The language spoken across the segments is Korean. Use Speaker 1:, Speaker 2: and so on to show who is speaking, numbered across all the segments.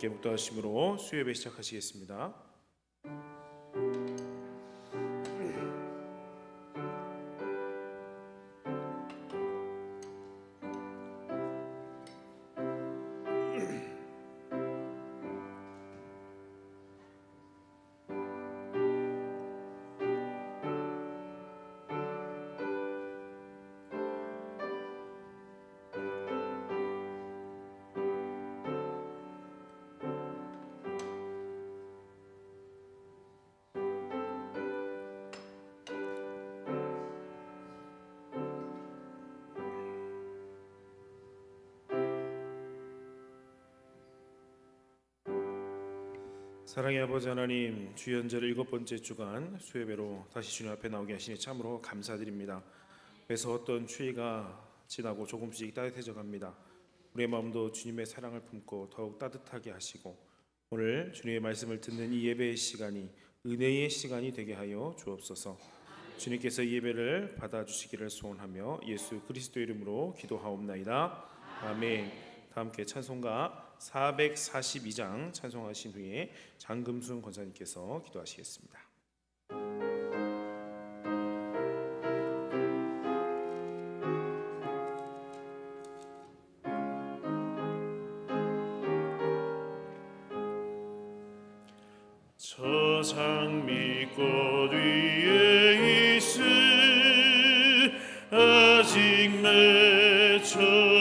Speaker 1: 함께 묵도하심으로 수요예배 시작하시겠습니다. 사랑의 아버지 하나님, 주연절 7번째 주간 수요예배로 다시 주님 앞에 나오게 하시니 참으로 감사드립니다. 그래서 어떤 추위가 지나고 조금씩 따뜻해져 갑니다. 우리의 마음도 주님의 사랑을 품고 더욱 따뜻하게 하시고 오늘 주님의 말씀을 듣는 이 예배의 시간이 은혜의 시간이 되게 하여 주옵소서. 주님께서 이 예배를 받아주시기를 소원하며 예수 그리스도 이름으로 기도하옵나이다. 아멘. 다 함께 찬송가 442장 찬송하신 후에 장금순 권사님께서 기도하시겠습니다. 저 장미꽃 위에 있을 아직 맺혀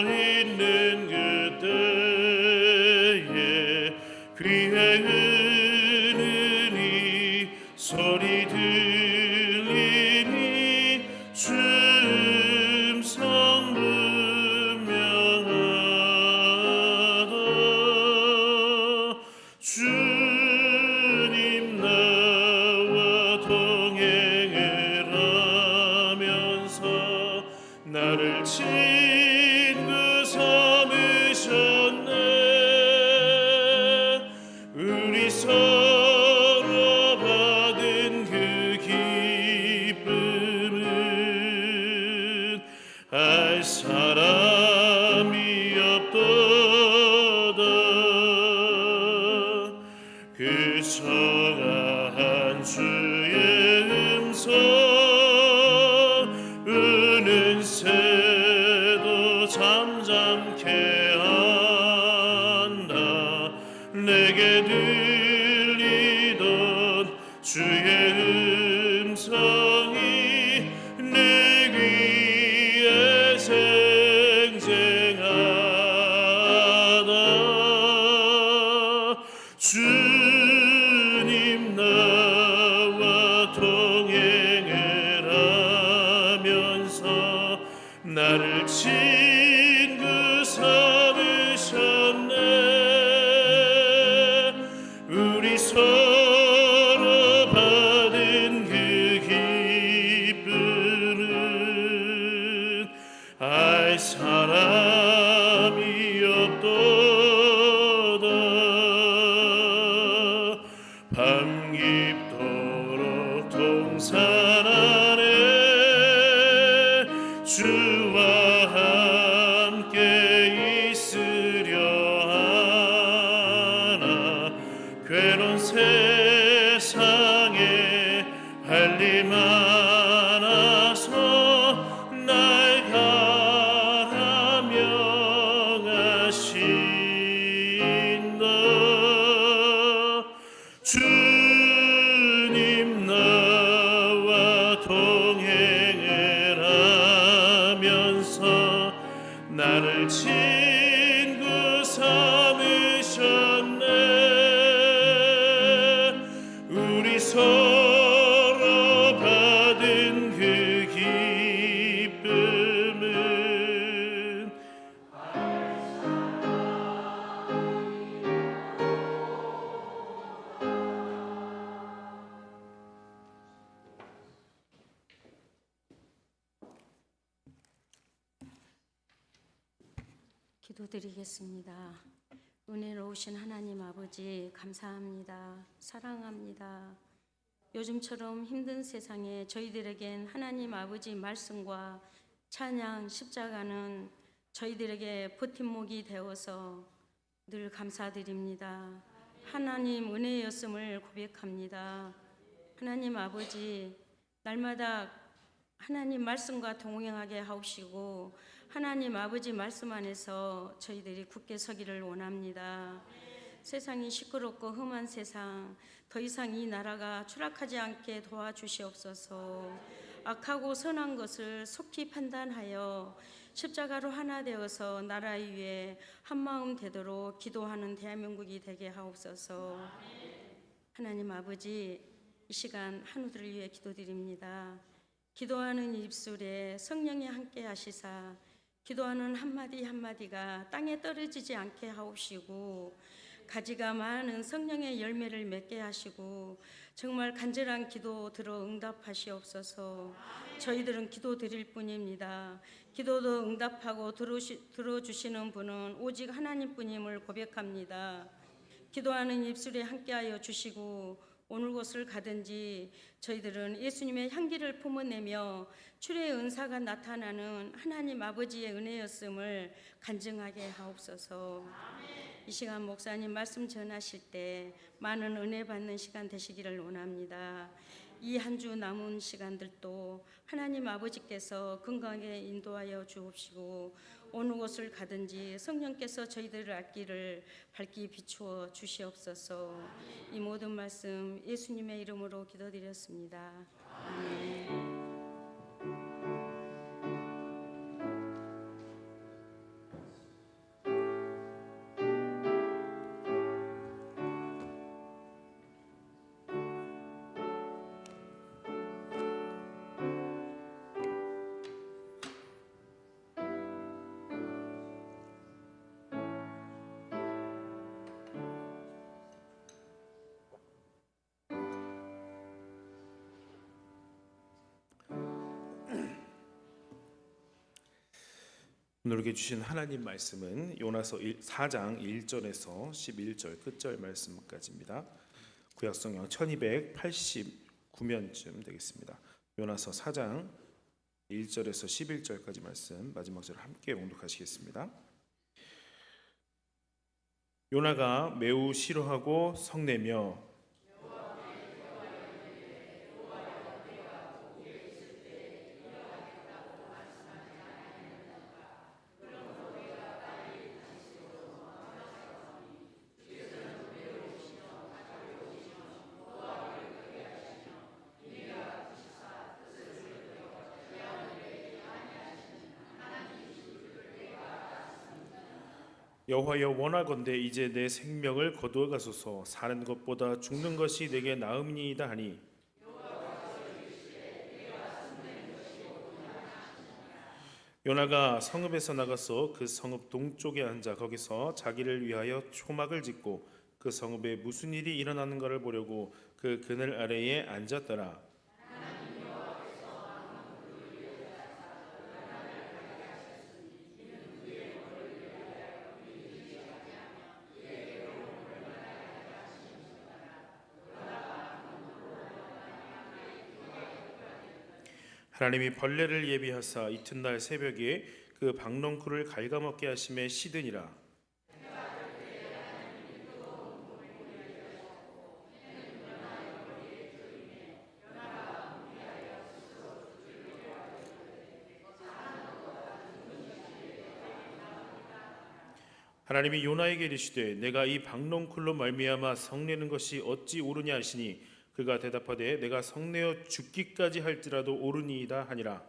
Speaker 1: 있는 그때에 귀에 흐르니 소리 들리니 주음성 분명하다. 주님 나와 동행을 하면서 나를 친구 삼으셨네. 우리 서로 받은 그 기쁨은 알 사람이 없도다. 그 청아한 주의 음성 우는 새도 잠잠케 한다. 내게 들리던 주의 음성이 내 귀에 생생하다. 주님 나와 동행을 하면서 나를 친구 삼으셨네. 우리 서로 받은 그 기쁨은 알 사람이 없도다. 밤 깊도록 동산 안에 주와 함께 있으려 하나. 괴로운 세상에 할 일 많아서 날 가라명하신다. 주님 나와 동행을 하면서 나를 친구 삼으셨네. 우리 서로 받은 그 기쁨은
Speaker 2: 기도드리겠습니다. 은혜로우신 하나님 아버지 감사합니다. 사랑합니다. 요즘처럼 힘든 세상에 저희들에겐 하나님 아버지 말씀과 찬양, 십자가는 저희들에게 버팀목이 되어서 늘 감사드립니다. 하나님 은혜였음을 고백합니다. 하나님 아버지, 날마다 하나님 말씀과 동행하게 하옵시고 하나님 아버지 말씀 안에서 저희들이 굳게 서기를 원합니다. 세상이 시끄럽고 험한 세상, 더 이상 이 나라가 추락하지 않게 도와주시옵소서. 악하고 선한 것을 속히 판단하여 십자가로 하나 되어서 나라 위에 한마음 되도록 기도하는 대한민국이 되게 하옵소서. 하나님 아버지, 이 시간 한우들을 위해 기도드립니다. 기도하는 입술에 성령이 함께 하시사 기도하는 한마디 한마디가 땅에 떨어지지 않게 하옵시고 가지가 많은 성령의 열매를 맺게 하시고 정말 간절한 기도 들어 응답하시옵소서. 저희들은 기도 드릴 뿐입니다. 기도도 응답하고 들어주시는 분은 오직 하나님뿐임을 고백합니다. 기도하는 입술에 함께하여 주시고 어느 곳을 가든지 저희들은 예수님의 향기를 품어내며 주의 은사가 나타나는 하나님 아버지의 은혜였음을 간증하게 하옵소서. 이 시간 목사님 말씀 전하실 때 많은 은혜 받는 시간 되시기를 원합니다. 이 한 주 남은 시간들도 하나님 아버지께서 건강하게 인도하여 주옵시고 어느 곳을 가든지 성령께서 저희들의 앞길을 밝히 비추어 주시옵소서. 이 모든 말씀 예수님의 이름으로 기도드렸습니다. 아멘.
Speaker 1: 오늘에게 주신 하나님 말씀은 요나서 4장 1절에서 11절 끝절 말씀까지입니다. 구약성경 1289면쯤 되겠습니다. 요나서 4장 1절에서 11절까지 말씀 마지막 절 함께 봉독하시겠습니다. 요나가 매우 싫어하고 성내며 여호와여 원하건대 이제 내 생명을 거두어 가소서. 사는 것보다 죽는 것이 내게 나음이니이다 하니 요나가 성읍에서 나가서 그 성읍 동쪽에 앉아 거기서 자기를 위하여 초막을 짓고 그 성읍에 무슨 일이 일어나는가를 보려고 그 그늘 아래에 앉았더라. 하나님이 벌레를 예비하사 이튿날 새벽에 그 박넝쿨을 갉아먹게 하심에 시드니라. 하나님이 요나에게 이르시되 내가 이 박넝쿨로 말미암아 성내는 것이 어찌 옳으냐 하시니 그가 대답하되 내가 성내어 죽기까지 할지라도 옳으니이다 하니라.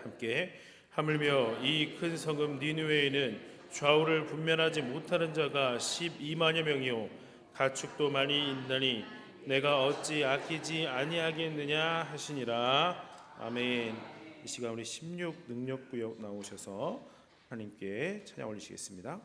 Speaker 1: 함께 하물며 이 큰 성읍 니느웨에는 좌우를 분별하지 못하는 자가 12만여 명이요 가축도 많이 있나니 내가 어찌 아끼지 아니하겠느냐 하시니라. 아멘. 이 시간 우리 16 능력구역 나오셔서 하나님께 찬양 올리시겠습니다.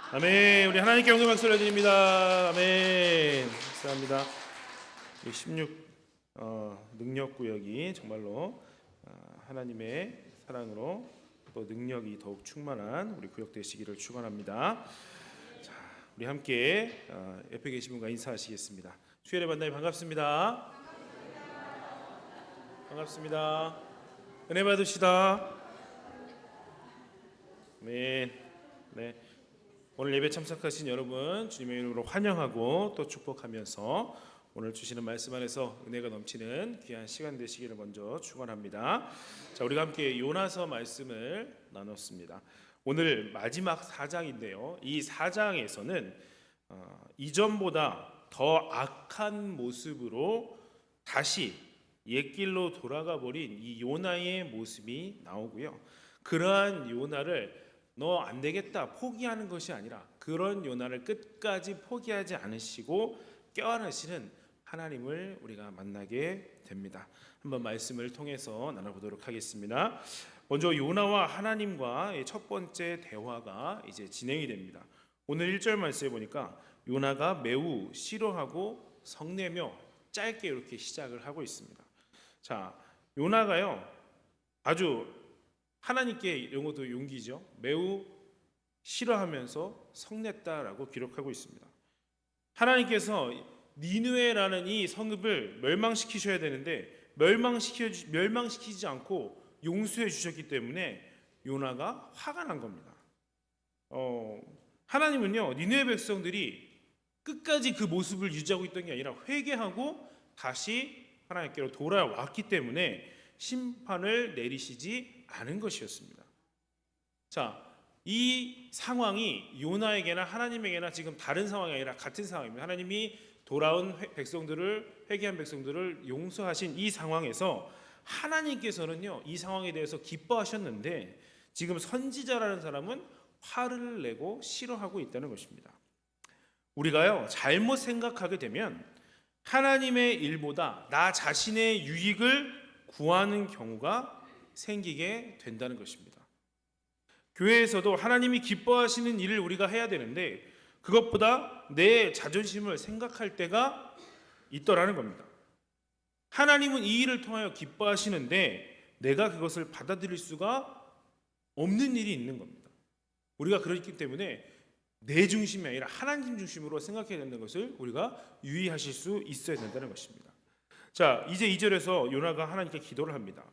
Speaker 1: 아멘. 우리 하나님께 영광 박수 올려드립니다. 아멘. 감사합니다. 16 능력 구역이 정말로 하나님의 사랑으로 또 능력이 더욱 충만한 우리 구역 되시기를 축원합니다. 자, 우리 함께 옆에 계신 분과 인사하시겠습니다. 주일의 만남이 반갑습니다. 반갑습니다. 은혜 받으시다. 아멘. 네. 오늘 예배 참석하신 여러분 주님의 이름으로 환영하고 또 축복하면서 오늘 주시는 말씀 안에서 은혜가 넘치는 귀한 시간 되시기를 먼저 축원합니다. 자, 우리가 함께 요나서 말씀을 나눴습니다. 오늘 마지막 4장인데요. 이 4장에서는 이전보다 더 악한 모습으로 다시 옛길로 돌아가 버린 이 요나의 모습이 나오고요. 그러한 요나를 너 안 되겠다 포기하는 것이 아니라 그런 요나를 끝까지 포기하지 않으시고 껴안으시는 하나님을 우리가 만나게 됩니다. 한번 말씀을 통해서 나눠보도록 하겠습니다. 먼저 요나와 하나님과 첫 번째 대화가 이제 진행이 됩니다. 오늘 1절 말씀에 보니까 요나가 매우 싫어하고 성내며 짧게 이렇게 시작을 하고 있습니다. 자, 요나가요 아주 하나님께 이런 것도 용기죠. 매우 싫어하면서 성냈다라고 기록하고 있습니다. 하나님께서 니느웨라는 이 성읍을 멸망시키셔야 되는데 멸망시키지 않고 용서해 주셨기 때문에 요나가 화가 난 겁니다. 하나님은요 니느웨 백성들이 끝까지 그 모습을 유지하고 있던 게 아니라 회개하고 다시 하나님께로 돌아왔기 때문에 심판을 내리시지 않은 것이었습니다. 자, 이 상황이 요나에게나 하나님에게나 지금 다른 상황이 아니라 같은 상황입니다. 하나님이 돌아온 백성들을 회개한 백성들을 용서하신 이 상황에서 하나님께서는요 이 상황에 대해서 기뻐하셨는데 지금 선지자라는 사람은 화를 내고 싫어하고 있다는 것입니다. 우리가요 잘못 생각하게 되면 하나님의 일보다 나 자신의 유익을 구하는 경우가 생기게 된다는 것입니다. 교회에서도 하나님이 기뻐하시는 일을 우리가 해야 되는데 그것보다 내 자존심을 생각할 때가 있더라는 겁니다. 하나님은 이 일을 통하여 기뻐하시는데 내가 그것을 받아들일 수가 없는 일이 있는 겁니다. 우리가 그렇기 때문에 내 중심이 아니라 하나님 중심으로 생각해야 된다는 것을 우리가 유의하실 수 있어야 된다는 것입니다. 자, 이제 2절에서 요나가 하나님께 기도를 합니다.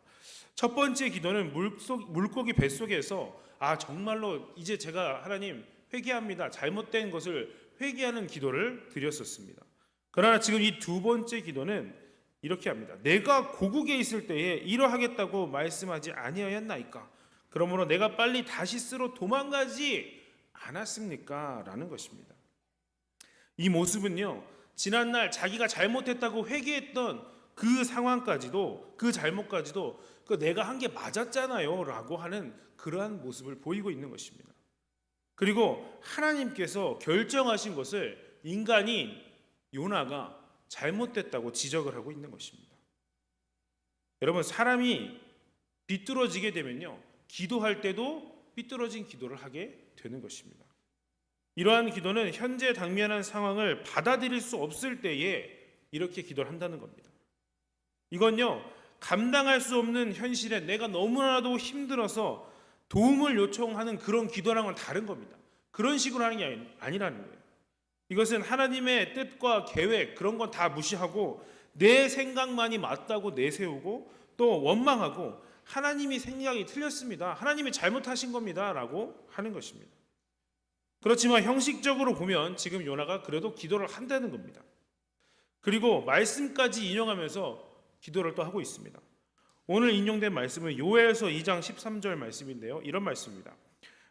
Speaker 1: 첫 번째 기도는 물고기 뱃속에서 정말로 이제 제가 하나님 회개합니다. 잘못된 것을 회개하는 기도를 드렸었습니다. 그러나 지금 이 두 번째 기도는 이렇게 합니다. 내가 고국에 있을 때에 이러하겠다고 말씀하지 아니하였나이까? 그러므로 내가 빨리 다시스로 도망가지 않았습니까? 라는 것입니다. 이 모습은요 지난날 자기가 잘못했다고 회개했던 그 상황까지도 그 잘못까지도 내가 한 게 맞았잖아요 라고 하는 그러한 모습을 보이고 있는 것입니다. 그리고 하나님께서 결정하신 것을 인간인 요나가 잘못됐다고 지적을 하고 있는 것입니다. 여러분 사람이 비뚤어지게 되면요 기도할 때도 삐뚤어진 기도를 하게 되는 것입니다. 이러한 기도는 현재 당면한 상황을 받아들일 수 없을 때에 이렇게 기도를 한다는 겁니다. 이건요 감당할 수 없는 현실에 내가 너무나도 힘들어서 도움을 요청하는 그런 기도랑은 다른 겁니다. 그런 식으로 하는 게 아니라는 거예요. 이것은 하나님의 뜻과 계획 그런 건 다 무시하고 내 생각만이 맞다고 내세우고 또 원망하고 하나님이 생각이 틀렸습니다. 하나님이 잘못하신 겁니다 라고 하는 것입니다. 그렇지만 형식적으로 보면 지금 요나가 그래도 기도를 한다는 겁니다. 그리고 말씀까지 인용하면서 기도를 또 하고 있습니다. 오늘 인용된 말씀은 요엘서 2장 13절 말씀인데요. 이런 말씀입니다.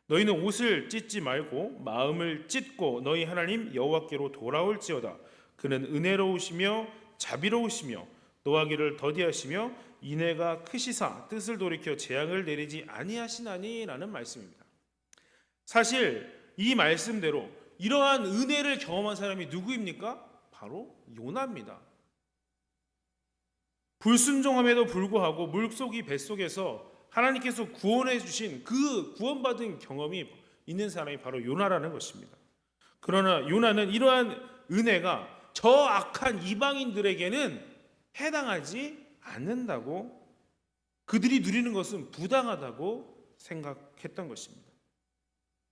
Speaker 1: 너희는 옷을 찢지 말고 마음을 찢고 너희 하나님 여호와께로 돌아올지어다. 그는 은혜로우시며 자비로우시며 노하기를 더디하시며 인애가 크시사 뜻을 돌이켜 재앙을 내리지 아니하시나니 라는 말씀입니다. 사실 이 말씀대로 이러한 은혜를 경험한 사람이 누구입니까? 바로 요나입니다. 불순종함에도 불구하고 물고기 뱃속에서 하나님께서 구원해 주신 그 구원받은 경험이 있는 사람이 바로 요나라는 것입니다. 그러나 요나는 이러한 은혜가 저 악한 이방인들에게는 해당하지 않는다고, 그들이 누리는 것은 부당하다고 생각했던 것입니다.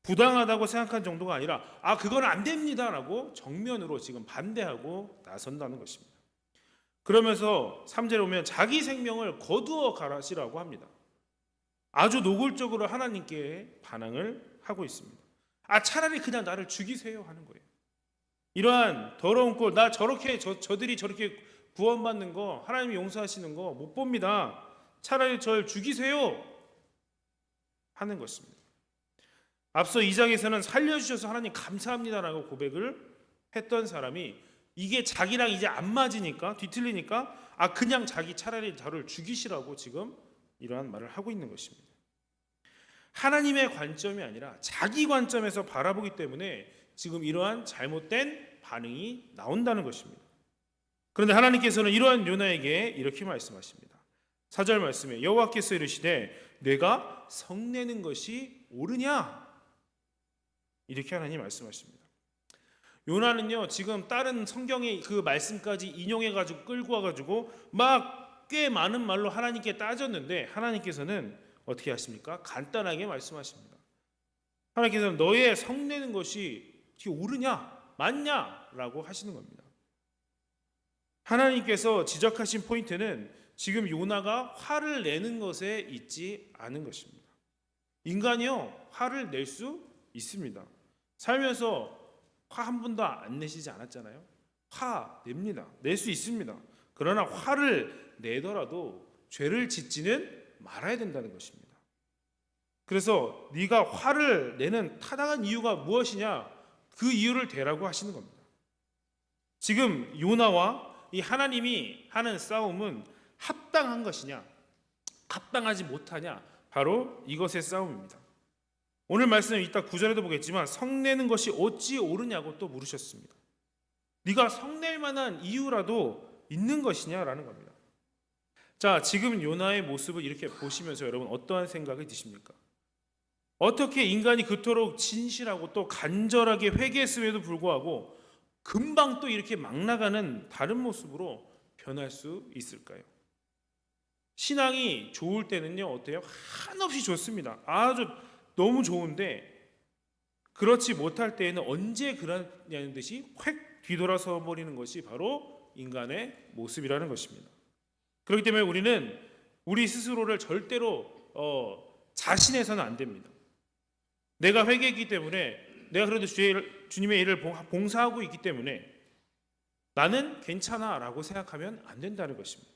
Speaker 1: 부당하다고 생각한 정도가 아니라 그건 안 됩니다라고 정면으로 지금 반대하고 나선다는 것입니다. 그러면서 3절에 보면 자기 생명을 거두어 가라시라고 합니다. 아주 노골적으로 하나님께 반항을 하고 있습니다. 차라리 그냥 나를 죽이세요 하는 거예요. 이러한 더러운 꼴, 나 저렇게 저들이 저렇게 구원받는 거, 하나님이 용서하시는 거 못 봅니다. 차라리 저를 죽이세요 하는 것입니다. 앞서 2장에서는 살려주셔서 하나님 감사합니다라고 고백을 했던 사람이 이게 자기랑 이제 안 맞으니까, 뒤틀리니까 그냥 자기 차라리 저를 죽이시라고 지금 이러한 말을 하고 있는 것입니다. 하나님의 관점이 아니라 자기 관점에서 바라보기 때문에 지금 이러한 잘못된 반응이 나온다는 것입니다. 그런데 하나님께서는 이러한 요나에게 이렇게 말씀하십니다. 4절 말씀에 여호와께서 이르시되 내가 성내는 것이 옳으냐, 이렇게 하나님 말씀하십니다. 요나는요 지금 다른 성경의 그 말씀까지 인용해가지고 끌고 와가지고 막 꽤 많은 말로 하나님께 따졌는데 하나님께서는 어떻게 하십니까? 간단하게 말씀하십니다. 하나님께서는 너의 성내는 것이 옳으냐 맞냐라고 하시는 겁니다. 하나님께서 지적하신 포인트는 지금 요나가 화를 내는 것에 있지 않은 것입니다. 인간이요 화를 낼 수 있습니다. 살면서 화 한 번도 안 내시지 않았잖아요. 화 냅니다. 낼 수 있습니다. 그러나 화를 내더라도 죄를 짓지는 말아야 된다는 것입니다. 그래서 네가 화를 내는 타당한 이유가 무엇이냐, 그 이유를 대라고 하시는 겁니다. 지금 요나와 이 하나님이 하는 싸움은 합당한 것이냐 합당하지 못하냐, 바로 이것의 싸움입니다. 오늘 말씀은 이따 9절에도 보겠지만 성내는 것이 어찌 옳으냐고 또 물으셨습니다. 네가 성낼 만한 이유라도 있는 것이냐라는 겁니다. 자, 지금 요나의 모습을 이렇게 보시면서 여러분 어떠한 생각이 드십니까? 어떻게 인간이 그토록 진실하고 또 간절하게 회개했음에도 불구하고 금방 또 이렇게 막 나가는 다른 모습으로 변할 수 있을까요? 신앙이 좋을 때는요 어때요? 한없이 좋습니다. 아주 너무 좋은데 그렇지 못할 때에는 언제 그러냐는 듯이 획 뒤돌아서 버리는 것이 바로 인간의 모습이라는 것입니다. 그렇기 때문에 우리는 우리 스스로를 절대로 자신해서는 안 됩니다. 내가 회개했기 때문에, 내가 그래도 주님의 일을 봉사하고 있기 때문에 나는 괜찮아 라고 생각하면 안 된다는 것입니다.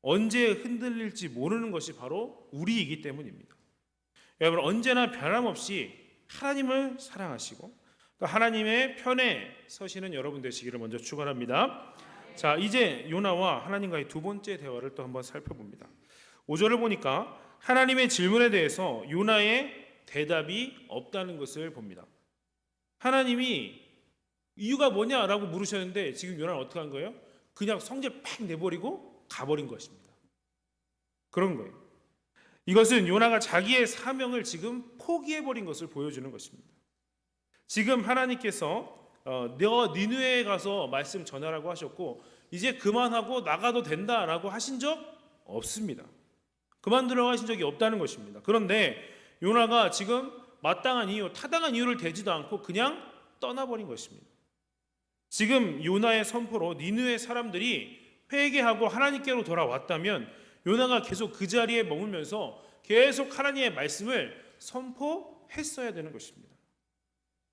Speaker 1: 언제 흔들릴지 모르는 것이 바로 우리이기 때문입니다. 여러분 언제나 변함없이 하나님을 사랑하시고 또 하나님의 편에 서시는 여러분 되시기를 먼저 축원합니다. 자, 이제 요나와 하나님과의 두 번째 대화를 또 한번 살펴봅니다. 5절을 보니까 하나님의 질문에 대해서 요나의 대답이 없다는 것을 봅니다. 하나님이 이유가 뭐냐라고 물으셨는데 지금 요나는 어떻게 한 거예요? 그냥 성질 팍 내버리고 가버린 것입니다. 그런 거예요. 이것은 요나가 자기의 사명을 지금 포기해버린 것을 보여주는 것입니다. 지금 하나님께서 너 니느웨에 가서 말씀 전하라고 하셨고 이제 그만하고 나가도 된다라고 하신 적 없습니다. 그만두라고 하신 적이 없다는 것입니다. 그런데 요나가 지금 마땅한 이유, 타당한 이유를 대지도 않고 그냥 떠나버린 것입니다. 지금 요나의 선포로 니느웨 사람들이 회개하고 하나님께로 돌아왔다면 요나가 계속 그 자리에 머물면서 계속 하나님의 말씀을 선포했어야 되는 것입니다.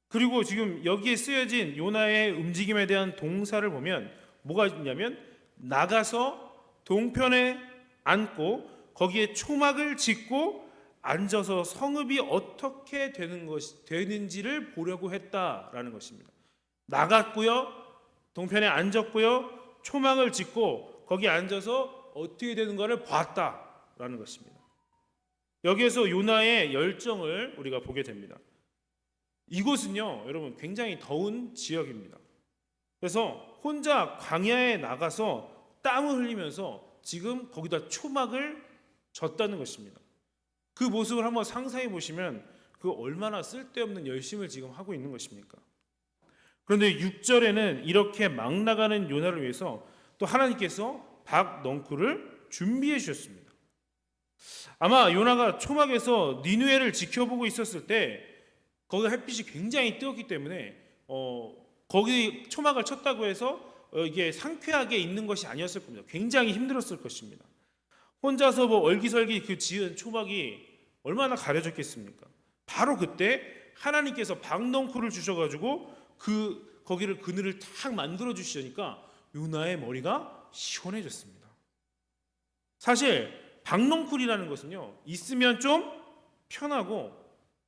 Speaker 1: 그리고 지금 여기에 쓰여진 요나의 움직임에 대한 동사를 보면 뭐가 있냐면 나가서 동편에 앉고 거기에 초막을 짓고 앉아서 성읍이 어떻게 되는지를 보려고 했다라는 것입니다. 나갔고요, 동편에 앉았고요, 초막을 짓고 거기에 앉아서 어떻게 되는가를 봤다라는 것입니다. 여기에서 요나의 열정을 우리가 보게 됩니다. 이곳은요 여러분 굉장히 더운 지역입니다. 그래서 혼자 광야에 나가서 땀을 흘리면서 지금 거기다 초막을 졌다는 것입니다. 그 모습을 한번 상상해 보시면 그 얼마나 쓸데없는 열심을 지금 하고 있는 것입니까? 그런데 6절에는 이렇게 막 나가는 요나를 위해서 또 하나님께서 박넝쿨을 준비해 주셨습니다. 아마 요나가 초막에서 니느웨를 지켜보고 있었을 때 거기 햇빛이 굉장히 뜨겁기 때문에 거기 초막을 쳤다고 해서 이게 상쾌하게 있는 것이 아니었을 겁니다. 굉장히 힘들었을 것입니다. 혼자서 뭐 얼기설기 그 지은 초막이 얼마나 가려졌겠습니까? 바로 그때 하나님께서 박넝쿨을 주셔가지고 거기를 그늘을 탁 만들어 주시니까 요나의 머리가 시원해졌습니다. 사실 박넝쿨이라는 것은요, 있으면 좀 편하고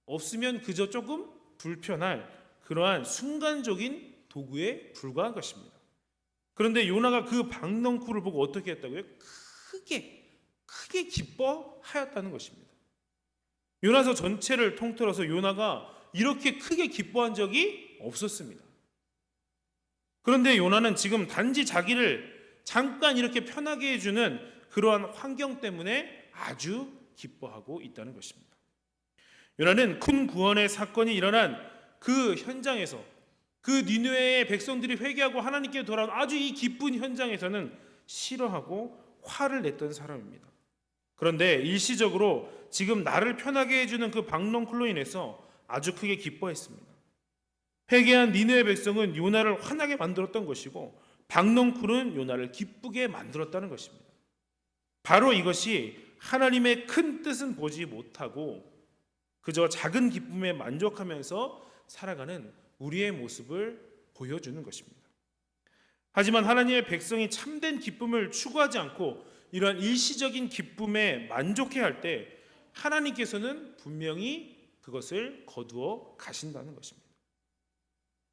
Speaker 1: 없으면 그저 조금 불편할 그러한 순간적인 도구에 불과한 것입니다. 그런데 요나가 그 박넝쿨을 보고 어떻게 했다고요? 크게 기뻐하였다는 것입니다. 요나서 전체를 통틀어서 요나가 이렇게 크게 기뻐한 적이 없었습니다. 그런데 요나는 지금 단지 자기를 잠깐 이렇게 편하게 해주는 그러한 환경 때문에 아주 기뻐하고 있다는 것입니다. 요나는 큰 구원의 사건이 일어난 그 현장에서 그 니느웨의 백성들이 회개하고 하나님께 돌아온 아주 이 기쁜 현장에서는 싫어하고 화를 냈던 사람입니다. 그런데 일시적으로 지금 나를 편하게 해주는 그 박넝쿨로 인해서 아주 크게 기뻐했습니다. 회개한 니느웨 백성은 요나를 화나게 만들었던 것이고 박넝쿨은 요나를 기쁘게 만들었다는 것입니다. 바로 이것이 하나님의 큰 뜻은 보지 못하고 그저 작은 기쁨에 만족하면서 살아가는 우리의 모습을 보여주는 것입니다. 하지만 하나님의 백성이 참된 기쁨을 추구하지 않고 이러한 일시적인 기쁨에 만족해야 할 때 하나님께서는 분명히 그것을 거두어 가신다는 것입니다.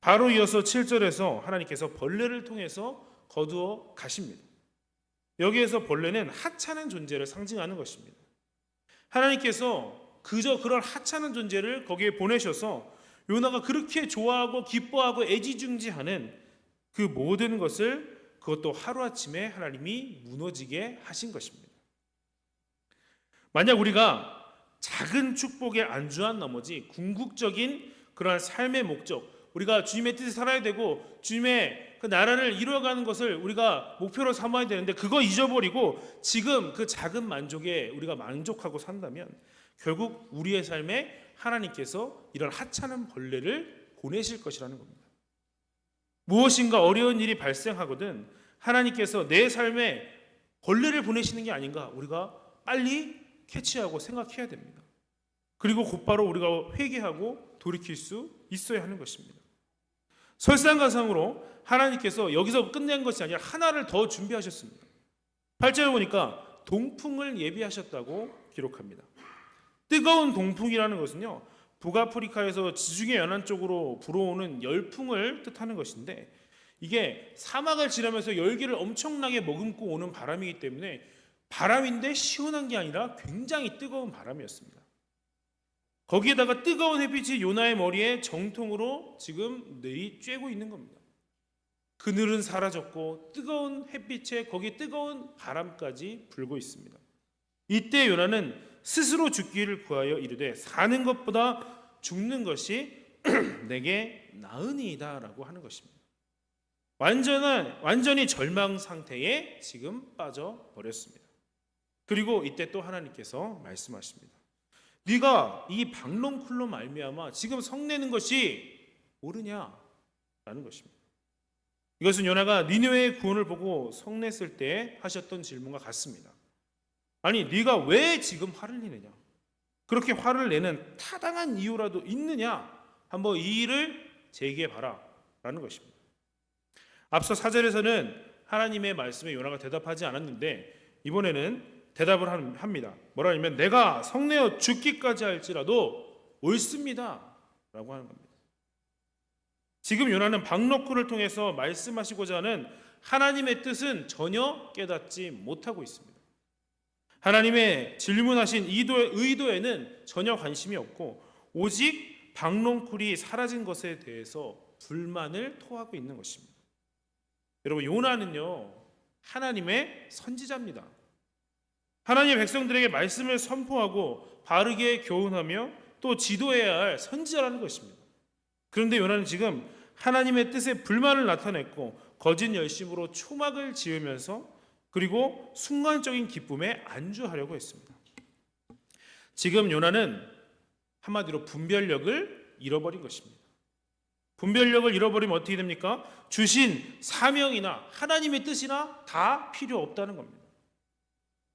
Speaker 1: 바로 이어서 7절에서 하나님께서 벌레를 통해서 거두어 가십니다. 여기에서 벌레는 하찮은 존재를 상징하는 것입니다. 하나님께서 그저 그런 하찮은 존재를 거기에 보내셔서 요나가 그렇게 좋아하고 기뻐하고 애지중지하는 그 모든 것을 그것도 하루아침에 하나님이 무너지게 하신 것입니다. 만약 우리가 작은 축복에 안주한 나머지 궁극적인 그러한 삶의 목적, 우리가 주님의 뜻에 살아야 되고 주님의 그 나라를 이루어가는 것을 우리가 목표로 삼아야 되는데 그거 잊어버리고 지금 그 작은 만족에 우리가 만족하고 산다면 결국 우리의 삶에 하나님께서 이런 하찮은 벌레를 보내실 것이라는 겁니다. 무엇인가 어려운 일이 발생하거든 하나님께서 내 삶에 벌레를 보내시는 게 아닌가 우리가 빨리 캐치하고 생각해야 됩니다. 그리고 곧바로 우리가 회개하고 돌이킬 수 있어야 하는 것입니다. 설상가상으로 하나님께서 여기서 끝낸 것이 아니라 하나를 더 준비하셨습니다. 8절에 보니까 동풍을 예비하셨다고 기록합니다. 뜨거운 동풍이라는 것은요, 북아프리카에서 지중해 연안 쪽으로 불어오는 열풍을 뜻하는 것인데 이게 사막을 지나면서 열기를 엄청나게 머금고 오는 바람이기 때문에 바람인데 시원한 게 아니라 굉장히 뜨거운 바람이었습니다. 거기에다가 뜨거운 햇빛이 요나의 머리에 정통으로 지금 내리쬐고 있는 겁니다. 그늘은 사라졌고 뜨거운 햇빛에 거기 뜨거운 바람까지 불고 있습니다. 이때 요나는 스스로 죽기를 구하여 이르되 사는 것보다 죽는 것이 내게 나으니이다 라고 하는 것입니다. 완전히 절망 상태에 지금 빠져버렸습니다. 그리고 이때 또 하나님께서 말씀하십니다. 네가 이 박넝쿨로 말미암아 지금 성내는 것이 옳으냐라는 것입니다. 이것은 요나가 니느웨의 구원을 보고 성냈을 때 하셨던 질문과 같습니다. 아니 네가 왜 지금 화를 내느냐? 그렇게 화를 내는 타당한 이유라도 있느냐? 한번 이 일을 제기해봐라 라는 것입니다. 앞서 4절에서는 하나님의 말씀에 요나가 대답하지 않았는데 이번에는 대답을 합니다. 뭐라 하냐면 내가 성내어 죽기까지 할지라도 옳습니다 라고 하는 겁니다. 지금 요나는 박넝쿨을 통해서 말씀하시고자 하는 하나님의 뜻은 전혀 깨닫지 못하고 있습니다. 하나님의 질문하신 의도에는 전혀 관심이 없고 오직 박넝쿨이 사라진 것에 대해서 불만을 토하고 있는 것입니다. 여러분 요나는요 하나님의 선지자입니다. 하나님의 백성들에게 말씀을 선포하고 바르게 교훈하며 또 지도해야 할 선지자라는 것입니다. 그런데 요나는 지금 하나님의 뜻에 불만을 나타냈고 거짓 열심으로 초막을 지으면서 그리고 순간적인 기쁨에 안주하려고 했습니다. 지금 요나는 한마디로 분별력을 잃어버린 것입니다. 분별력을 잃어버리면 어떻게 됩니까? 주신 사명이나 하나님의 뜻이나 다 필요 없다는 겁니다.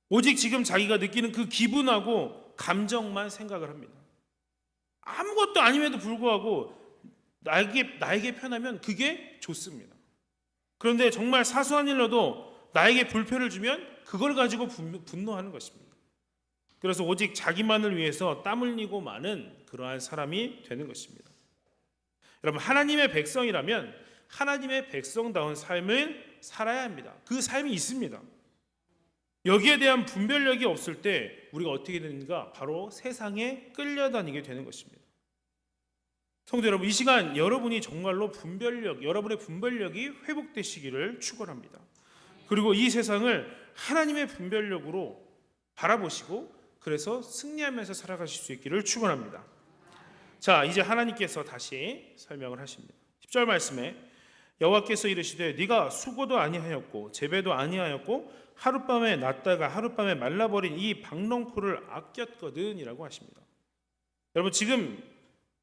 Speaker 1: 오직 지금 자기가 느끼는 그 기분하고 감정만 생각을 합니다. 아무것도 아님에도 불구하고 나에게 편하면 그게 좋습니다. 그런데 정말 사소한 일로도 나에게 불편을 주면 그걸 가지고 분노하는 것입니다. 그래서 오직 자기만을 위해서 땀 흘리고 마는 그러한 사람이 되는 것입니다. 여러분, 하나님의 백성이라면 하나님의 백성다운 삶을 살아야 합니다. 그 삶이 있습니다. 여기에 대한 분별력이 없을 때 우리가 어떻게 되는가? 바로 세상에 끌려다니게 되는 것입니다. 성도 여러분, 이 시간 여러분이 정말로 여러분의 분별력이 회복되시기를 축원합니다. 그리고 이 세상을 하나님의 분별력으로 바라보시고 그래서 승리하면서 살아가실 수 있기를 축원합니다. 자, 이제 하나님께서 다시 설명을 하십니다. 10절 말씀에 여호와께서 이르시되 네가 수고도 아니하였고 재배도 아니하였고 하룻밤에 났다가 하룻밤에 말라버린 이 박넝쿨을 아꼈거든 이라고 하십니다. 여러분, 지금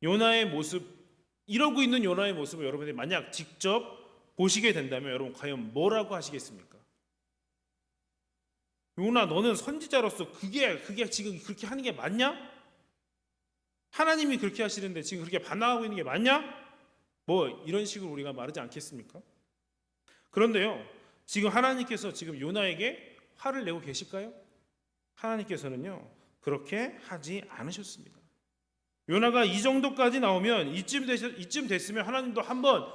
Speaker 1: 요나의 모습, 이러고 있는 요나의 모습을 여러분들이 만약 직접 보시게 된다면 여러분 과연 뭐라고 하시겠습니까? 요나, 너는 선지자로서 그게 지금 그렇게 하는 게 맞냐? 하나님이 그렇게 하시는데 지금 그렇게 반항하고 있는 게 맞냐? 뭐 이런 식으로 우리가 말하지 않겠습니까? 그런데요, 지금 하나님께서 지금 요나에게 화를 내고 계실까요? 하나님께서는요 그렇게 하지 않으셨습니다. 요나가 이 정도까지 나오면 이쯤 됐으면 하나님도 한번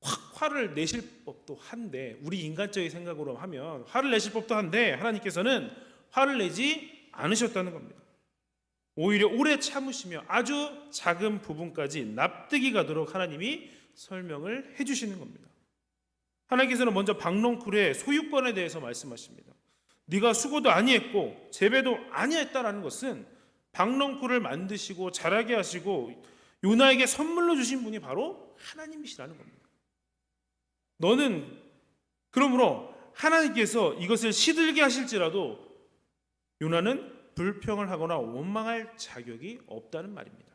Speaker 1: 확 화를 내실 법도 한데, 우리 인간적인 생각으로 하면 화를 내실 법도 한데 하나님께서는 화를 내지 않으셨다는 겁니다. 오히려 오래 참으시며 아주 작은 부분까지 납득이 가도록 하나님이 설명을 해주시는 겁니다. 하나님께서는 먼저 박넝쿨의 소유권에 대해서 말씀하십니다. 네가 수고도 아니했고 재배도 아니했다라는 것은 박넝쿨을 만드시고 자라게 하시고 요나에게 선물로 주신 분이 바로 하나님이시라는 겁니다. 너는 그러므로 하나님께서 이것을 시들게 하실지라도 요나는 불평을 하거나 원망할 자격이 없다는 말입니다.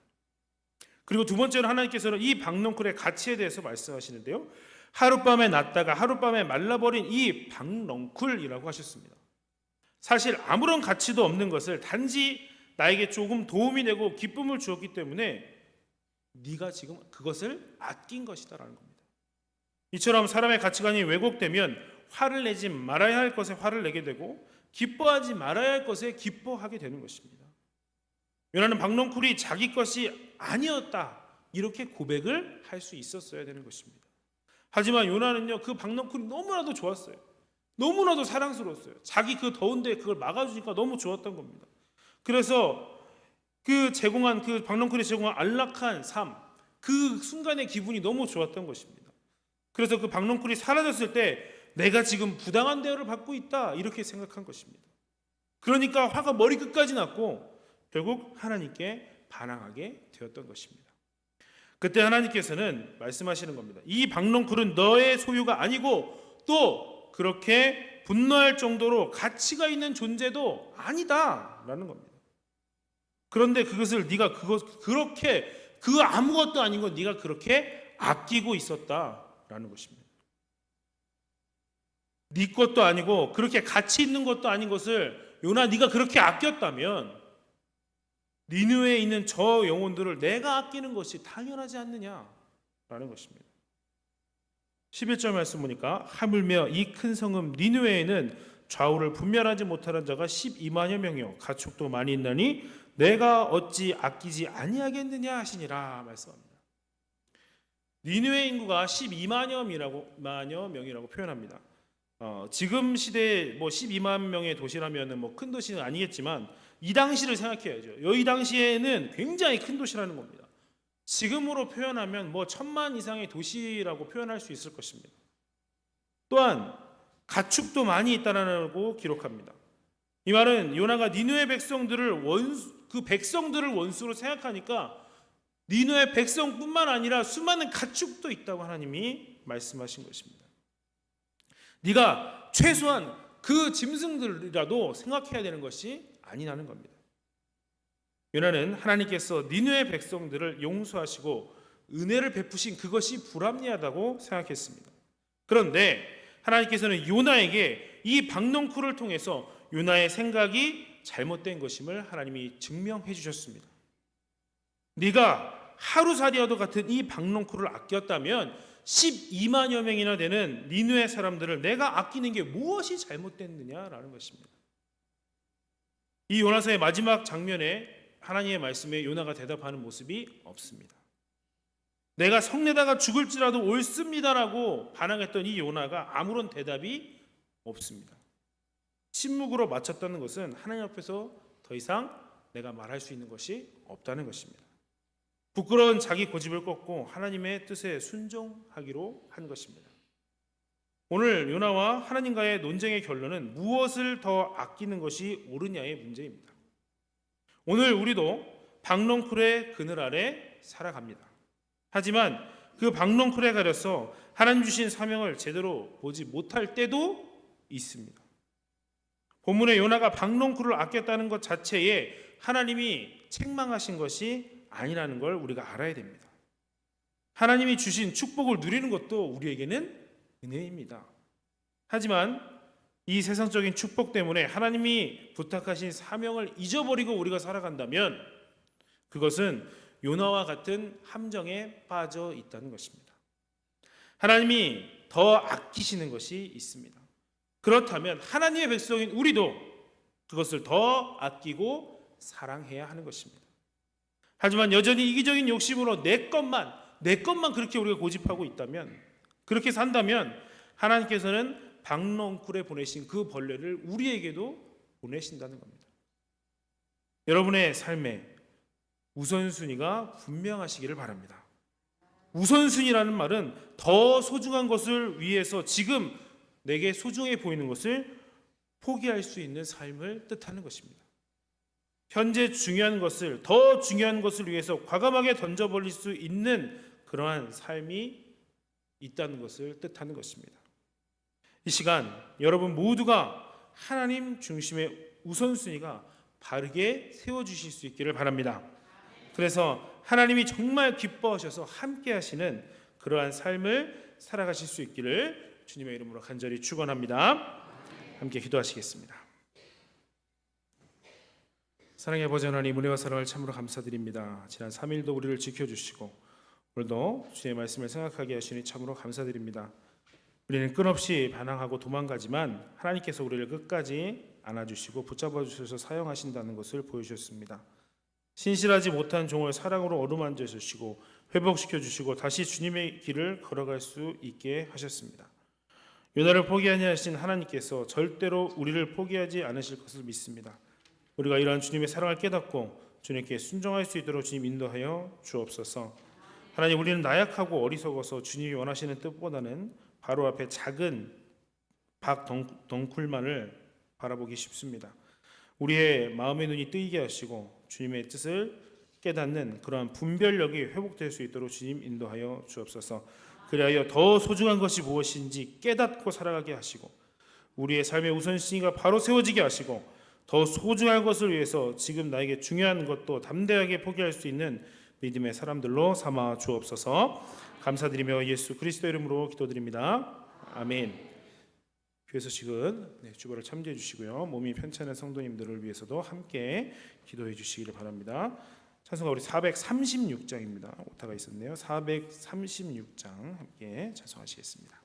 Speaker 1: 그리고 두 번째로 하나님께서는 이 박넝쿨의 가치에 대해서 말씀하시는데요, 하룻밤에 났다가 하룻밤에 말라버린 이 박넝쿨이라고 하셨습니다. 사실 아무런 가치도 없는 것을 단지 나에게 조금 도움이 되고 기쁨을 주었기 때문에 네가 지금 그것을 아낀 것이다라는 겁니다. 이처럼 사람의 가치관이 왜곡되면 화를 내지 말아야 할 것에 화를 내게 되고 기뻐하지 말아야 할 것에 기뻐하게 되는 것입니다. 요나는 박넝쿨이 자기 것이 아니었다 이렇게 고백을 할 수 있었어야 되는 것입니다. 하지만 요나는요 그 박넝쿨이 너무나도 좋았어요. 너무나도 사랑스러웠어요. 자기 그 더운데 그걸 막아주니까 너무 좋았던 겁니다. 그래서 그 박넝쿨이 제공한 안락한 삶, 그 순간의 기분이 너무 좋았던 것입니다. 그래서 그 박넝쿨이 사라졌을 때 내가 지금 부당한 대우를 받고 있다 이렇게 생각한 것입니다. 그러니까 화가 머리끝까지 났고 결국 하나님께 반항하게 되었던 것입니다. 그때 하나님께서는 말씀하시는 겁니다. 이 박넝쿨은 너의 소유가 아니고 또 그렇게 분노할 정도로 가치가 있는 존재도 아니다라는 겁니다. 그런데 그것을 네가 그렇게 그 아무것도 아닌 건 네가 그렇게 아끼고 있었다라는 것입니다. 네 것도 아니고 그렇게 가치 있는 것도 아닌 것을 요나 네가 그렇게 아꼈다면 니느웨에 있는 저 영혼들을 내가 아끼는 것이 당연하지 않느냐라는 것입니다. 11절 말씀 보니까 하물며 이 큰 성읍 니느웨에는 좌우를 분별하지 못하는 자가 12만여 명이요 가축도 많이 있나니 내가 어찌 아끼지 아니하겠느냐 하시니라 말씀합니다. 니느웨 인구가 12만여 명이라고 표현합니다. 지금 시대에 12만 명의 도시라면 큰 도시는 아니겠지만 이 당시를 생각해야죠. 이 당시에는 굉장히 큰 도시라는 겁니다. 지금으로 표현하면 1000만 이상의 도시라고 표현할 수 있을 것입니다. 또한 가축도 많이 있다라고 기록합니다. 이 말은 요나가 니느웨 백성들을 원수로 생각하니까 니느웨 백성뿐만 아니라 수많은 가축도 있다고 하나님이 말씀하신 것입니다. 네가 최소한 그 짐승들이라도 생각해야 되는 것이 아니라는 겁니다. 요나는 하나님께서 니느웨 백성들을 용서하시고 은혜를 베푸신 그것이 불합리하다고 생각했습니다. 그런데 하나님께서는 요나에게 이 박넝쿨을 통해서 요나의 생각이 잘못된 것임을 하나님이 증명해 주셨습니다. 네가 하루살이와도 같은 이 박넝쿨을 아꼈다면 12만여 명이나 되는 니느웨 사람들을 내가 아끼는 게 무엇이 잘못됐느냐라는 것입니다. 이 요나서의 마지막 장면에 하나님의 말씀에 요나가 대답하는 모습이 없습니다. 내가 성내다가 죽을지라도 옳습니다라고 반항했던 이 요나가 아무런 대답이 없습니다. 침묵으로 마쳤다는 것은 하나님 앞에서 더 이상 내가 말할 수 있는 것이 없다는 것입니다. 부끄러운 자기 고집을 꺾고 하나님의 뜻에 순종하기로 한 것입니다. 오늘 요나와 하나님과의 논쟁의 결론은 무엇을 더 아끼는 것이 옳으냐의 문제입니다. 오늘 우리도 박넝쿨의 그늘 아래 살아갑니다. 하지만 그 박넝쿨에 가려서 하나님 주신 사명을 제대로 보지 못할 때도 있습니다. 본문에 요나가 박넝쿨을 아꼈다는 것 자체에 하나님이 책망하신 것이 아니라는 걸 우리가 알아야 됩니다. 하나님이 주신 축복을 누리는 것도 우리에게는 은혜입니다. 하지만 이 세상적인 축복 때문에 하나님이 부탁하신 사명을 잊어버리고 우리가 살아간다면 그것은 요나와 같은 함정에 빠져 있다는 것입니다. 하나님이 더 아끼시는 것이 있습니다. 그렇다면 하나님의 백성인 우리도 그것을 더 아끼고 사랑해야 하는 것입니다. 하지만 여전히 이기적인 욕심으로 내 것만 그렇게 우리가 고집하고 있다면, 그렇게 산다면 하나님께서는 박넝쿨에 보내신 그 벌레를 우리에게도 보내신다는 겁니다. 여러분의 삶에 우선순위가 분명하시기를 바랍니다. 우선순위라는 말은 더 소중한 것을 위해서 지금 내게 소중해 보이는 것을 포기할 수 있는 삶을 뜻하는 것입니다. 현재 중요한 것을, 더 중요한 것을 위해서 과감하게 던져버릴 수 있는 그러한 삶이 있다는 것을 뜻하는 것입니다. 이 시간 여러분 모두가 하나님 중심의 우선순위가 바르게 세워주실 수 있기를 바랍니다. 그래서 하나님이 정말 기뻐하셔서 함께 하시는 그러한 삶을 살아가실 수 있기를 주님의 이름으로 간절히 축원합니다. 함께 기도하시겠습니다. 사랑의 아버지 하나님, 은혜와 사랑을 참으로 감사드립니다. 지난 3일도 우리를 지켜주시고 오늘도 주님의 말씀을 생각하게 하시니 참으로 감사드립니다. 우리는 끊없이 반항하고 도망가지만 하나님께서 우리를 끝까지 안아주시고 붙잡아 주셔서 사용하신다는 것을 보여주셨습니다. 신실하지 못한 종을 사랑으로 어루만져 주시고 회복시켜 주시고 다시 주님의 길을 걸어갈 수 있게 하셨습니다. 요나를 포기하지 않으신 하나님께서 절대로 우리를 포기하지 않으실 것을 믿습니다. 우리가 이러한 주님의 사랑을 깨닫고 주님께 순종할 수 있도록 주님 인도하여 주옵소서. 하나님, 우리는 나약하고 어리석어서 주님이 원하시는 뜻보다는 바로 앞에 작은 박덩쿨만을 바라보기 쉽습니다. 우리의 마음의 눈이 뜨이게 하시고 주님의 뜻을 깨닫는 그러한 분별력이 회복될 수 있도록 주님 인도하여 주옵소서. 그리하여 더 소중한 것이 무엇인지 깨닫고 살아가게 하시고 우리의 삶의 우선순위가 바로 세워지게 하시고 더 소중한 것을 위해서 지금 나에게 중요한 것도 담대하게 포기할 수 있는 믿음의 사람들로 삼아 주옵소서. 감사드리며 예수 그리스도 이름으로 기도드립니다. 아멘. 교회 소식은 주보를 참조해 주시고요. 몸이 편찮은 성도님들을 위해서도 함께 기도해 주시기를 바랍니다. 찬송가 우리 436장입니다. 오타가 있었네요. 436장 함께 찬송하시겠습니다.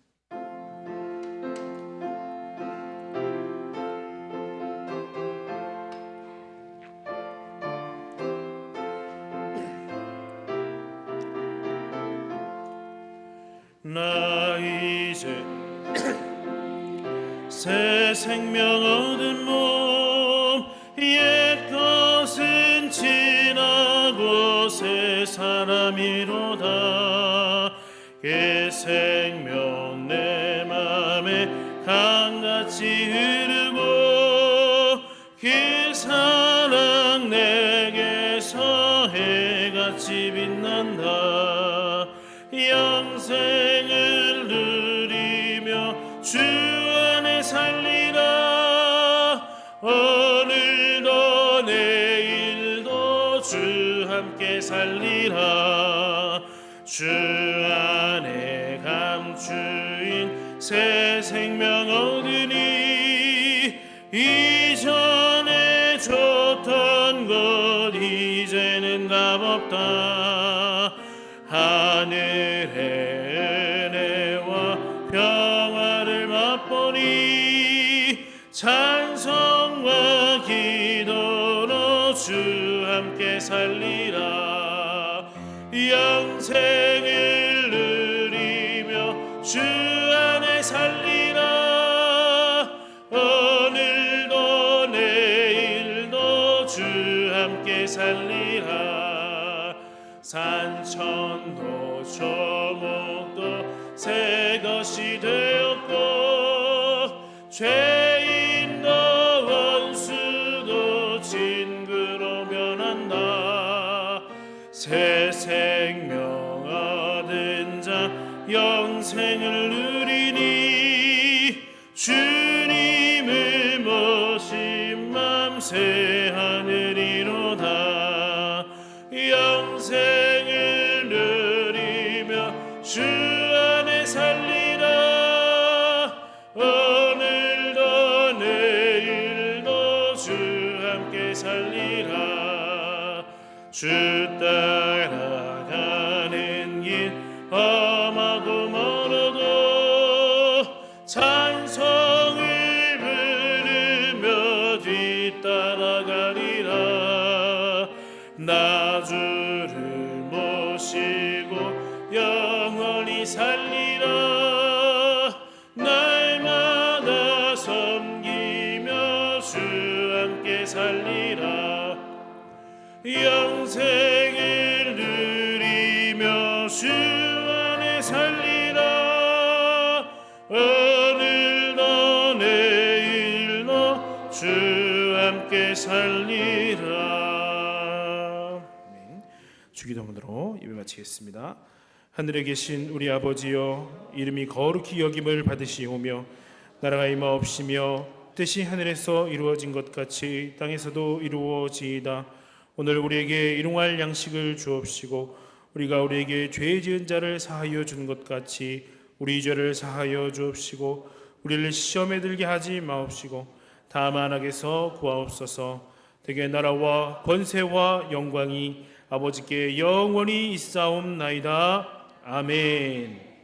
Speaker 1: 나 이제 새 생명 얻은 몸 옛 것은 지나고 새 사람이로다. 그 생명 내 맘에 강같이 흐르고 그 사랑 내게서 해같이 빛난다. 영생을 누리며 주 안에 살리라. 오늘도 내일도 주 함께 살리라. 주 안에 감추인 새 생명 얻으니 이전에 줬던 것 이제는 값없다. 하늘의 은혜와 평화를 맛보니 찬송과 기도로 주 함께 살리라. 영생을 누리며 주 안에 살리라. 오늘도 내일도 주 함께 살리라. 산천도 초목도 새 것이 되었고 죄인도 원수도 친구로 변한다. 새 생명 얻은 자 영생을 누리니 주님을 모신 맘 새 하늘이로다. 영생을 누리며 주 안에 살리라. 오늘도 내일도 주 함께 살리라. 주 따라가는 길 험하고 멀어도 찬송을 부르며 뒤따라가리라. 나 주를 모시고 영원히 살리라. 날마다 섬기며 주 함께 살리라. 영생을 누리며 주 안에 살리라. 오늘도 내일도 주 함께 살리라. 주기도문으로 예배 마치겠습니다. 하늘에 계신 우리 아버지여, 이름이 거룩히 여김을 받으시오며 나라가 임하옵시며 뜻이 하늘에서 이루어진 것 같이 땅에서도 이루어지이다. 오늘 우리에게 일용할 양식을 주옵시고 우리가 우리에게 죄 지은 자를 사하여 준 것 같이 우리 죄를 사하여 주옵시고 우리를 시험에 들게 하지 마옵시고 다만 악에서 구하옵소서. 대개 나라와 권세와 영광이 아버지께 영원히 있사옵나이다. 아멘.